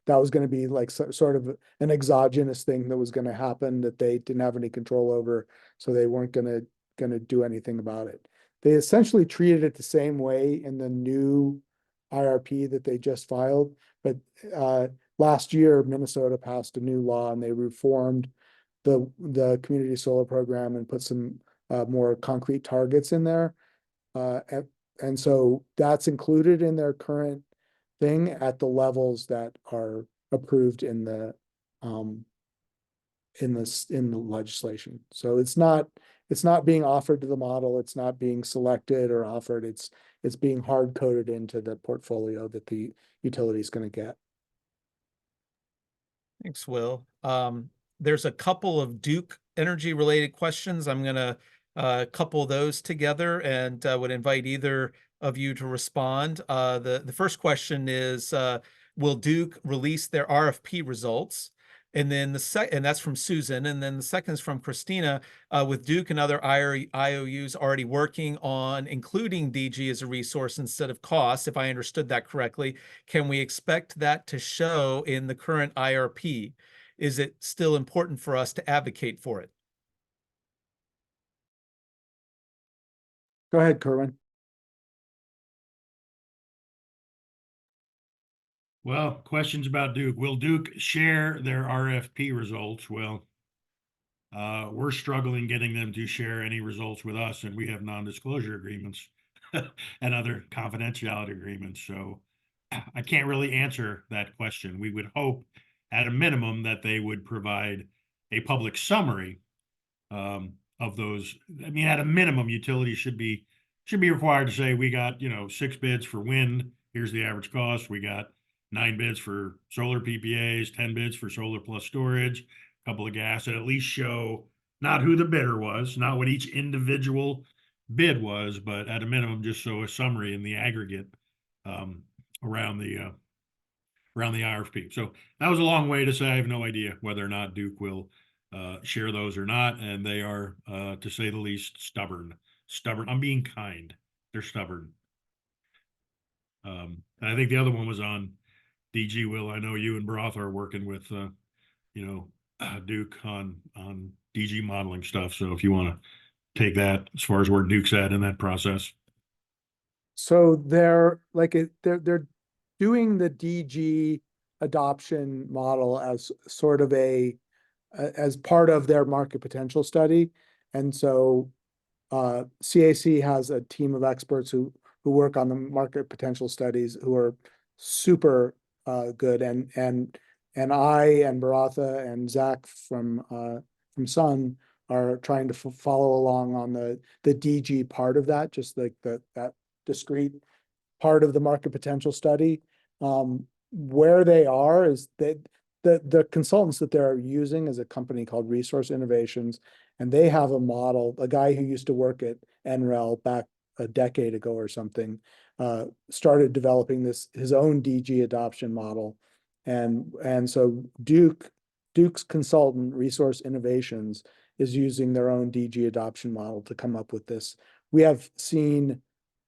was going to be like sort of an exogenous thing that was going to happen that they didn't have any control over, so they weren't going to do anything about it. They essentially treated it the same way in the new IRP that they just filed, but last year Minnesota passed a new law and they reformed the community solar program and put some more concrete targets in there. And so that's included in their current thing at the levels that are approved in the legislation. So it's not being offered to the model. It's not being selected or offered. It's being hard coded into the portfolio that the utility is going to get. Thanks, Will. There's a couple of Duke energy related questions. I'm going to couple those together and would invite either of you to respond. The first question is, will Duke release their RFP results? And then and that's from Susan. And then the second is from Christina. With Duke and other IOUs already working on including DG as a resource instead of cost, if I understood that correctly, can we expect that to show in the current IRP? Is it still important for us to advocate for it? Go ahead, Kerwin. Well, questions about Duke. Will Duke share their RFP results? Well, we're struggling getting them to share any results with us, and we have non-disclosure agreements and other confidentiality agreements. So I can't really answer that question. We would hope at a minimum that they would provide a public summary of those. I mean, at a minimum, utilities should be required to say, we got, 6 bids for wind. Here's the average cost. We got 9 bids for solar PPAs, 10 bids for solar plus storage, a couple of gas, and at least show not who the bidder was, not what each individual bid was, but at a minimum, just show a summary in the aggregate um, around the IRP. So that was a long way to say I have no idea whether or not Duke will share those or not, and they are, to say the least, stubborn. Stubborn. I'm being kind. They're stubborn. And I think the other one was on DG. Will, I know you and Broth are working with, Duke on DG modeling stuff. So if you want to take that as far as where Duke's at in that process. So they're doing the DG adoption model as sort of as part of their market potential study. And so CAC has a team of experts who work on the market potential studies who are super good. And I and Baratha and Zach from Sun are trying to follow along on the DG part of that, just like that discrete part of the market potential study. Where they are is that the consultants that they're using is a company called Resource Innovations, and they have a model. A guy who used to work at NREL back a decade ago or something started developing his own DG adoption model, and so Duke's consultant Resource Innovations is using their own DG adoption model to come up with this. We have seen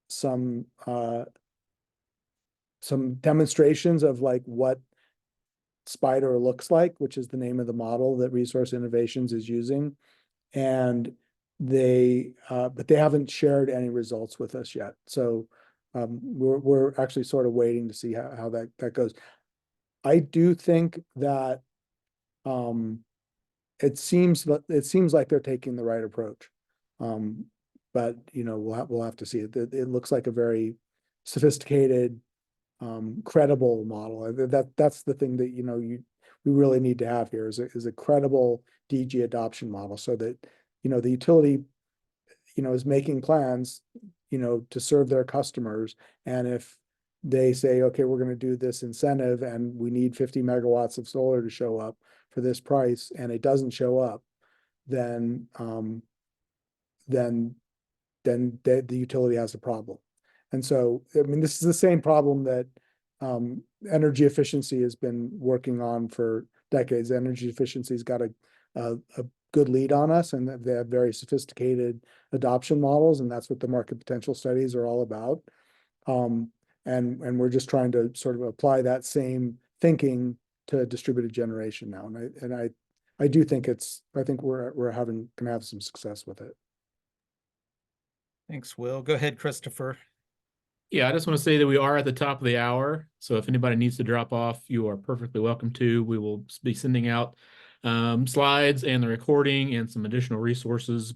some demonstrations of like what Spider looks like, which is the name of the model that Resource Innovations is using. And but they haven't shared any results with us yet. So we're actually sort of waiting to see how that goes. I do think that it seems like they're taking the right approach. But we'll have to see it. It looks like a very sophisticated, credible model. That's the thing that we really need to have here is a credible DG adoption model, so that the utility is making plans to serve their customers, and if they say, okay, we're going to do this incentive and we need 50 megawatts of solar to show up for this price, and it doesn't show up, then the utility has a problem. And so, I mean, this is the same problem that energy efficiency has been working on for decades. Energy efficiency's got a good lead on us, and they have very sophisticated adoption models, and that's what the market potential studies are all about. And we're just trying to sort of apply that same thinking to distributed generation now. And I do think I think we're gonna have some success with it. Thanks, Will. Go ahead, Christopher. Yeah, I just want to say that we are at the top of the hour. So if anybody needs to drop off, you are perfectly welcome to. We will be sending out slides and the recording and some additional resources.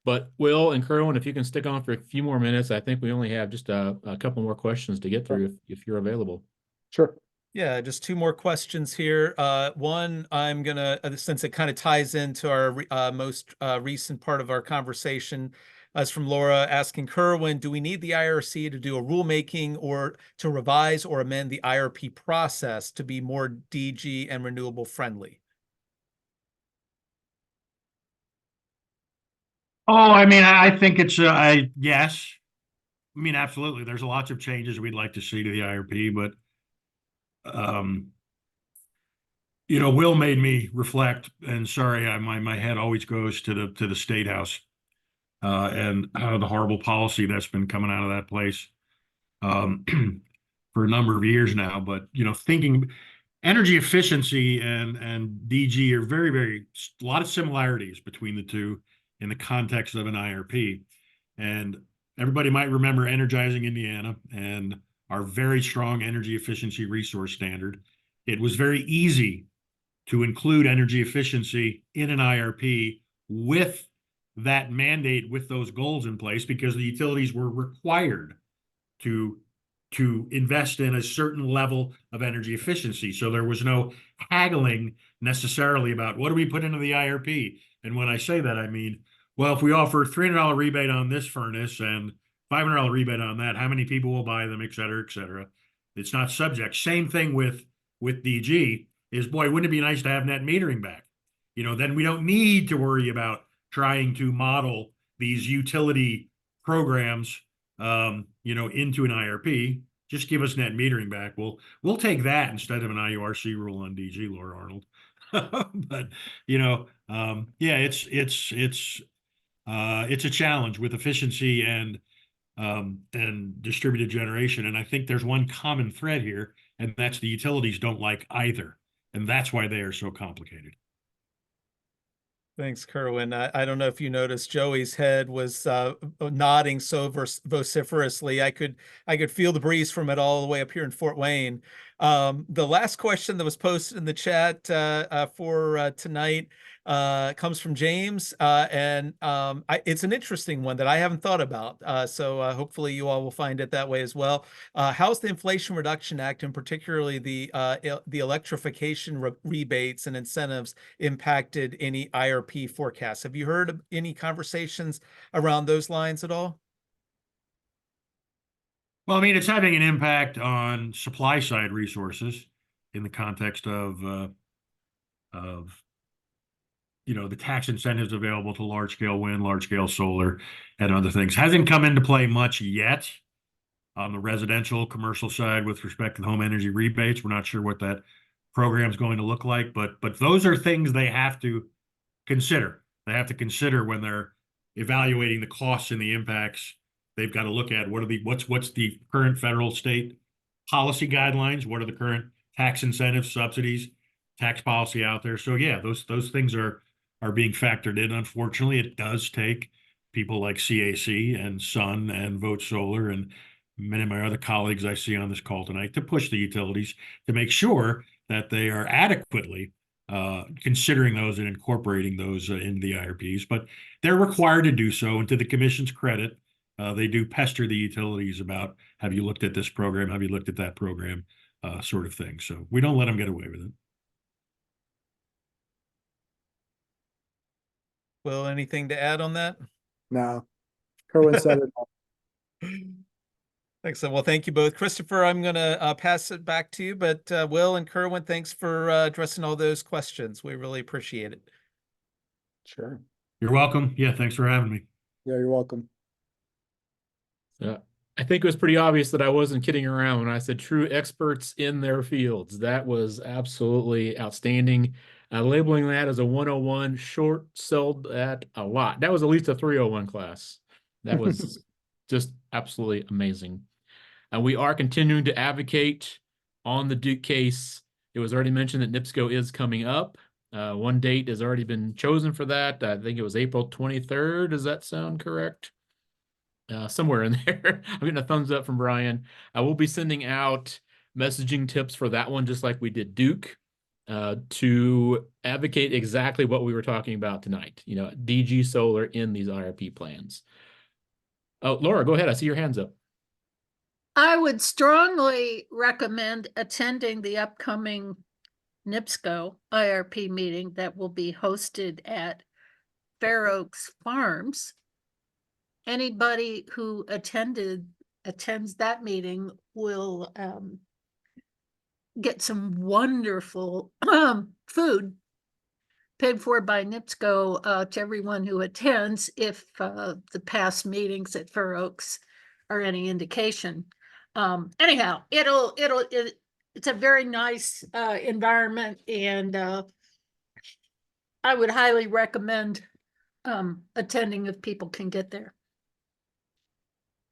But Will and Kerwin, if you can stick on for a few more minutes, I think we only have just a couple more questions to get through if you're available. Sure. Yeah, just 2 more questions here. One, I'm gonna, since it kind of ties into our most recent part of our conversation, is from Laura asking Kerwin, do we need the IRC to do a rulemaking or to revise or amend the IRP process to be more DG and renewable friendly? Oh, I mean, I think it's yes. I mean, absolutely. There's lots of changes we'd like to see to the IRP, but Will made me reflect, and sorry, my head always goes to the State House and the horrible policy that's been coming out of that place for a number of years now. But thinking energy efficiency and DG are a lot of similarities between the two in the context of an IRP. And everybody might remember Energizing Indiana and our very strong energy efficiency resource standard. It was very easy to include energy efficiency in an IRP with that mandate with those goals in place because the utilities were required to invest in a certain level of energy efficiency. So there was no haggling necessarily about what do we put into the IRP. And when I say that, I mean, well, if we offer $300 rebate on this furnace and $500 rebate on that, how many people will buy them, et cetera, et cetera. It's not subject. Same thing with DG is, boy, wouldn't it be nice to have net metering back? You know, then we don't need to worry about trying to model these utility programs you know, into an IRP. Just give us net metering back. We'll take that instead of an IURC rule on DG, Laura Arnold. But you know, yeah, it's a challenge with efficiency and distributed generation. And I think there's one common thread here, and that's the utilities don't like either, and that's why they are so complicated. Thanks, Kerwin. I don't know if you noticed Joey's head was nodding so vociferously. I could feel the breeze from it all the way up here in Fort Wayne. The last question that was posted in the chat for tonight comes from James, and it's an interesting one that I haven't thought about. So hopefully you all will find it that way as well. How's the Inflation Reduction Act, and particularly the electrification rebates and incentives, impacted any IRP forecasts? Have you heard of any conversations around those lines at all? Well, I mean, it's having an impact on supply side resources in the context of you know, the tax incentives available to large scale wind, large scale solar, and other things. Hasn't come into play much yet on the residential commercial side with respect to the home energy rebates. We're not sure what that program is going to look like, but those are things they have to consider. They have to consider when they're evaluating the costs and the impacts. They've got to look at what's the current federal state policy guidelines, what are the current tax incentives, subsidies, tax policy out there. So yeah, those things are being factored in. Unfortunately, it does take people like CAC and Sun and Vote Solar and many of my other colleagues I see on this call tonight to push the utilities to make sure that they are adequately considering those and incorporating those into the IRPs. But they're required to do so. And to the commission's credit, they do pester the utilities about, have you looked at this program? Have you looked at that program? Sort of thing. So we don't let them get away with it. Will, anything to add on that? No, Kerwin said it all. Excellent. Well, thank you both. Christopher, I'm going to pass it back to you, but Will and Kerwin, thanks for addressing all those questions. We really appreciate it. Sure. You're welcome. Yeah, thanks for having me. Yeah, you're welcome. I think it was pretty obvious that I wasn't kidding around when I said true experts in their fields. That was absolutely outstanding. Labeling that as a 101 short sold that a lot. That was at least a 301 class. That was just absolutely amazing. And we are continuing to advocate on the Duke case. It was already mentioned that NIPSCO is coming up. One date has already been chosen for that. I think it was April 23rd. Does that sound correct? Somewhere in there. I'm getting a thumbs up from Brian. I will be sending out messaging tips for that one, just like we did Duke, to advocate exactly what we were talking about tonight. You know, DG Solar in these IRP plans. Oh, Laura, go ahead. I see your hands up. I would strongly recommend attending the upcoming NIPSCO IRP meeting that will be hosted at Fair Oaks Farms. Anybody who attends that meeting will get some wonderful food paid for by NIPSCO to everyone who attends, if the past meetings at Fair Oaks are any indication. Anyhow, it's a very nice environment, and I would highly recommend attending if people can get there.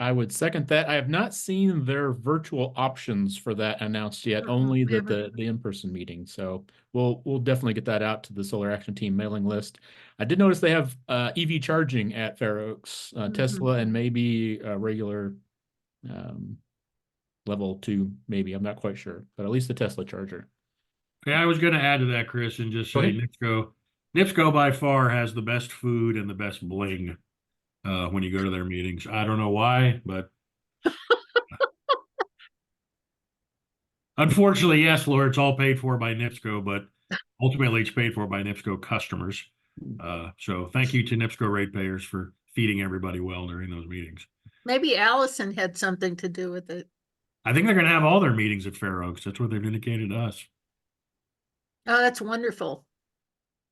I would second that. I have not seen their virtual options for that announced yet, only the in-person meeting. So we'll definitely get that out to the Solar Action Team mailing list. I did notice they have EV charging at Fair Oaks, Tesla, and maybe regular level 2, maybe. I'm not quite sure, but at least the Tesla charger. Yeah, I was going to add to that, Chris, and just say NIPSCO NIPSCO by far has the best food and the best bling when you go to their meetings. I don't know why, but unfortunately, yes, Laura, it's all paid for by NIPSCO, but ultimately it's paid for by NIPSCO customers. So thank you to NIPSCO ratepayers for feeding everybody well during those meetings. Maybe Allison had something to do with it. I think they're going to have all their meetings at Fair Oaks. That's what they've indicated to us. Oh, that's wonderful.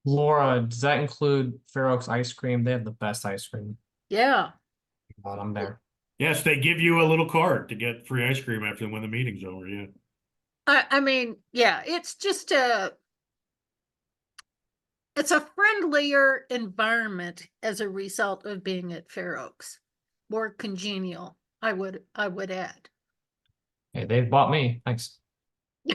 Laura, does that include Fair Oaks ice cream? They have the best ice cream. Yeah. God, I'm there. Yes, they give you a little card to get free ice cream after when the meeting's over. Yeah. I mean, yeah, it's just it's a friendlier environment as a result of being at Fair Oaks. More congenial, I would add. Hey, they've bought me. Thanks. You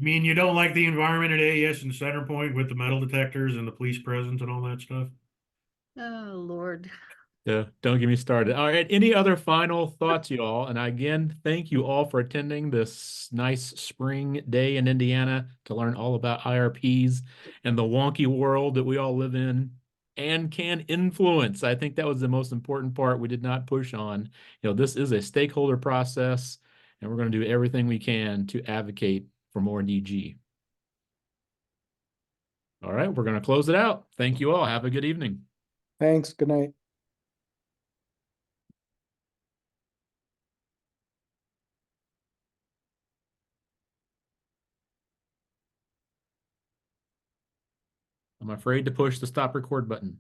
mean you don't like the environment at AES and Center Point with the metal detectors and the police presence and all that stuff? Oh, Lord. Yeah, don't get me started. All right, any other final thoughts, you all? And again, thank you all for attending this nice spring day in Indiana to learn all about IRPs and the wonky world that we all live in and can influence. I think that was the most important part we did not push on. This is a stakeholder process, and we're going to do everything we can to advocate for more DG. All right, we're going to close it out. Thank you all. Have a good evening. Thanks. Good night. I'm afraid to push the stop record button.